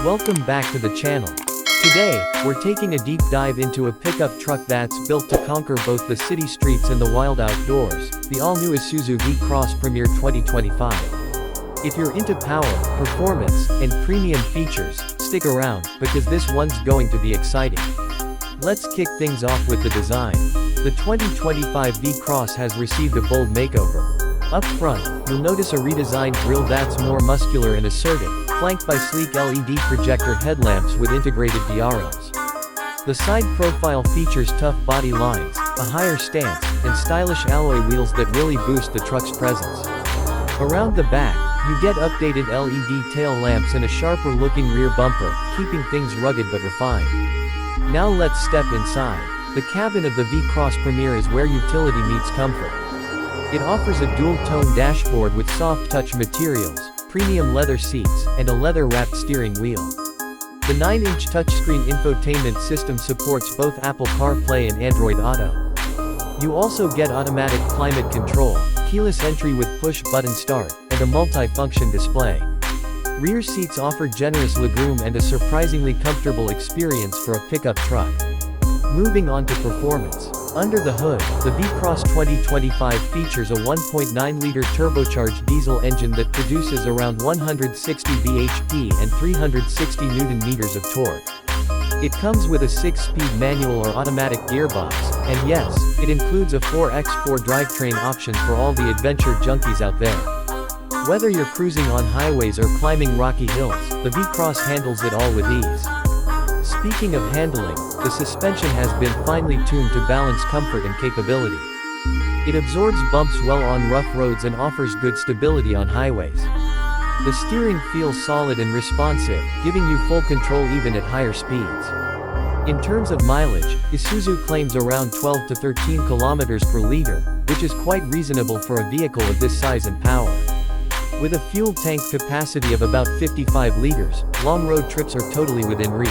Welcome back to the channel. Today, we're taking a deep dive into a pickup truck that's built to conquer both the city streets and the wild outdoors, the all-new Isuzu V-Cross Premiere 2025. If you're into power, performance, and premium features, stick around, because this one's going to be exciting. Let's kick things off with the design. The 2025 V-Cross has received a bold makeover. Up front, you'll notice a redesigned grille that's more muscular and assertive, flanked by sleek LED projector headlamps with integrated DRLs. The side profile features tough body lines, a higher stance, and stylish alloy wheels that really boost the truck's presence. Around the back, you get updated LED tail lamps and a sharper-looking rear bumper, keeping things rugged but refined. Now let's step inside. The cabin of the V-Cross Premiere is where utility meets comfort. It offers a dual-tone dashboard with soft-touch materials, premium leather seats, and a leather-wrapped steering wheel. The 9-inch touchscreen infotainment system supports both Apple CarPlay and Android Auto. You also get automatic climate control, keyless entry with push-button start, and a multi-function display. Rear seats offer generous legroom and a surprisingly comfortable experience for a pickup truck. Moving on to performance. Under the hood, the V-Cross 2025 features a 1.9-liter turbocharged diesel engine that produces around 160 bhp and 360 Nm of torque. It comes with a 6-speed manual or automatic gearbox, and yes, it includes a 4x4 drivetrain option for all the adventure junkies out there. Whether you're cruising on highways or climbing rocky hills, the V-Cross handles it all with ease. Speaking of handling, the suspension has been finely tuned to balance comfort and capability. It absorbs bumps well on rough roads and offers good stability on highways. The steering feels solid and responsive, giving you full control even at higher speeds. In terms of mileage, Isuzu claims around 12 to 13 kilometers per liter, which is quite reasonable for a vehicle of this size and power. With a fuel tank capacity of about 55 liters, long road trips are totally within reach.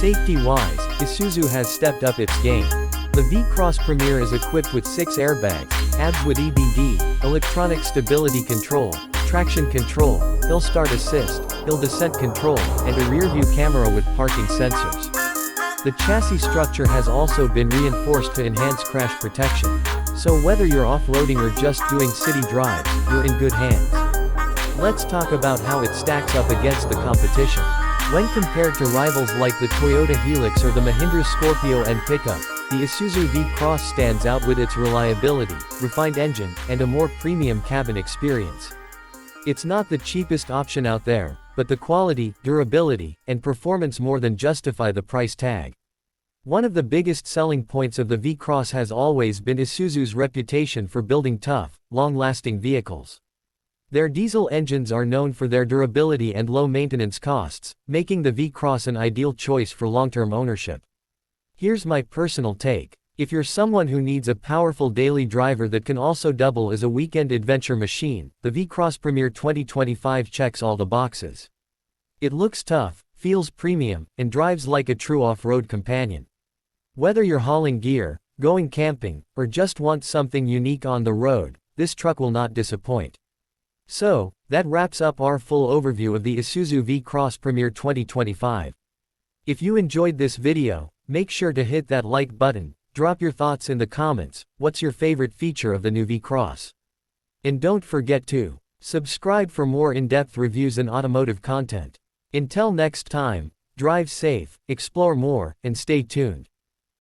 Safety-wise, Isuzu has stepped up its game. The V-Cross Premiere is equipped with 6 airbags, ABS with EBD, electronic stability control, traction control, hill start assist, hill descent control, and a rear-view camera with parking sensors. The chassis structure has also been reinforced to enhance crash protection. So whether you're off-roading or just doing city drives, you're in good hands. Let's talk about how it stacks up against the competition. When compared to rivals like the Toyota Helix or the Mahindra Scorpio and pickup, the Isuzu V-Cross stands out with its reliability, refined engine, and a more premium cabin experience. It's not the cheapest option out there, but the quality, durability, and performance more than justify the price tag. One of the biggest selling points of the V-Cross has always been Isuzu's reputation for building tough, long-lasting vehicles. Their diesel engines are known for their durability and low maintenance costs, making the V-Cross an ideal choice for long-term ownership. Here's my personal take. If you're someone who needs a powerful daily driver that can also double as a weekend adventure machine, the V-Cross Premiere 2025 checks all the boxes. It looks tough, feels premium, and drives like a true off-road companion. Whether you're hauling gear, going camping, or just want something unique on the road, this truck will not disappoint. So, that wraps up our full overview of the Isuzu V-Cross Premiere 2025. If you enjoyed this video, make sure to hit that like button, drop your thoughts in the comments, what's your favorite feature of the new V-Cross? And don't forget to subscribe for more in-depth reviews and automotive content. Until next time, drive safe, explore more, and stay tuned.